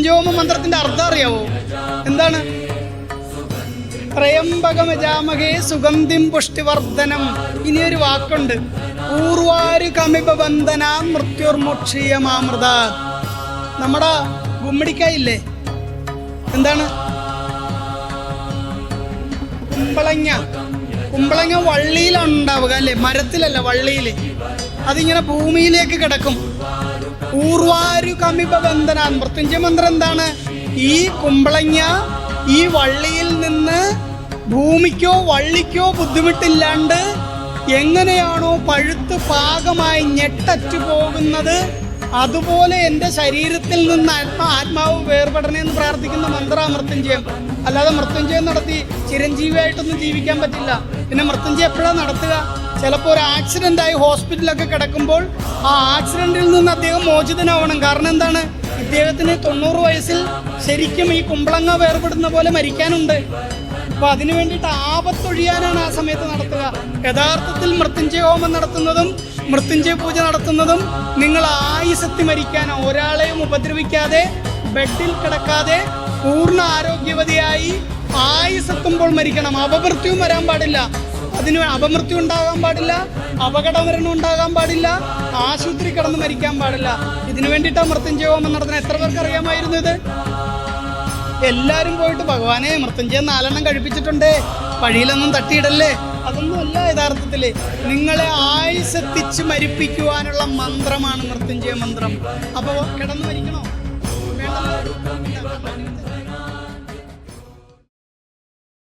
മൃത്യുഞ്ജയോമ മന്ത്രത്തിന്റെ അർത്ഥം അറിയാവോ? എന്താണ്? ത്രയംബകമജാമഹേ സുഗന്ധിം പുഷ്ടിവർദ്ധനം. ഇനിയൊരു വാക്കുണ്ട്, പൂർവാരുകമിബന്ധനാ മൃത്യുർമുക്ഷീയമാമൃത. നമ്മുടെ ഗുമ്മടിക്കായില്ലേ, എന്താണ്? കുമ്പളങ്ങ. കുമ്പളങ്ങ വള്ളിയിലാണ് ഉണ്ടാവുക അല്ലേ, മരത്തിലല്ല, വള്ളിയിൽ. അതിങ്ങനെ ഭൂമിയിലേക്ക് കിടക്കും. പൂർവാരുകമിബന്ധന. മൃത്യുഞ്ജയ മന്ത്രം എന്താണ്? ഈ കുമ്പളങ്ങ ഈ വള്ളിയിൽ നിന്ന് ഭൂമിക്കോ വള്ളിക്കോ ബുദ്ധിമുട്ടില്ലാണ്ട് എങ്ങനെയാണോ പഴുത്ത് പാകമായി ഞെട്ടറ്റു പോകുന്നത്, അതുപോലെ എൻ്റെ ശരീരത്തിൽ നിന്ന് ആത്മാവ് വേർപെടണമെന്ന് പ്രാർത്ഥിക്കുന്ന മന്ത്രമാണ് മൃത്യുഞ്ജയം. അല്ലാതെ മൃത്യുഞ്ജയം നടത്തി ചിരഞ്ജീവിയായിട്ടൊന്നും ജീവിക്കാൻ പറ്റില്ല. പിന്നെ മൃത്യുഞ്ജയം എപ്പോഴാണ് നടത്തുക? ചിലപ്പോൾ ഒരു ആക്സിഡൻ്റായി ഹോസ്പിറ്റലൊക്കെ കിടക്കുമ്പോൾ ആ ആക്സിഡൻറ്റിൽ നിന്ന് അദ്ദേഹം മോചിതനാവണം. കാരണം എന്താണ്? ഇദ്ദേഹത്തിന് 90 വയസ്സിൽ ശരിക്കും ഈ കുമ്പളങ്ങ വേർപെടുന്ന പോലെ മരിക്കാനുണ്ട്. അപ്പോൾ അതിനു വേണ്ടിയിട്ട് ആപത്തൊഴിയാനാണ് ആ സമയത്ത് നടത്തുക. യഥാർത്ഥത്തിൽ മൃത്യുഞ്ജയ ഹോമം നടത്തുന്നതും മൃത്യുഞ്ജയ പൂജ നടത്തുന്നതും നിങ്ങൾ ആയുസ്സത്തി മരിക്കാനോ, ഒരാളെയും ഉപദ്രവിക്കാതെ ബെഡിൽ കിടക്കാതെ പൂർണ്ണ ആരോഗ്യവതിയായി ആയുസ്സെത്തുമ്പോൾ മരിക്കണം. അപമൃത്യുവും വരാൻ പാടില്ല. അതിന് അപമൃത്യു ഉണ്ടാകാൻ പാടില്ല, അപകടമരണം ഉണ്ടാകാൻ പാടില്ല, ആശുപത്രി കിടന്ന് മരിക്കാൻ പാടില്ല. ഇതിനു വേണ്ടിയിട്ടാണ് മൃത്യുഞ്ജയ ഹോമം നടത്തുന്നത്. എത്ര പേർക്ക് അറിയാമായിരുന്നു ഇത്? എല്ലാവരും പോയിട്ട് ഭഗവാനെ മൃത്യുഞ്ജയം 4 എണ്ണം കഴിപ്പിച്ചിട്ടുണ്ട്, വഴിയിലൊന്നും തട്ടിയിടല്ലേ, അതൊന്നും അല്ല. യഥാർത്ഥത്തിൽ നിങ്ങളെ ആയുസ്സെത്തിച്ച് മരിപ്പിക്കുവാനുള്ള മന്ത്രമാണ് മൃത്യുഞ്ജയ മന്ത്രം. അപ്പോൾ കിടന്ന് മരിക്കണോ? വേണ്ടല്ലോ.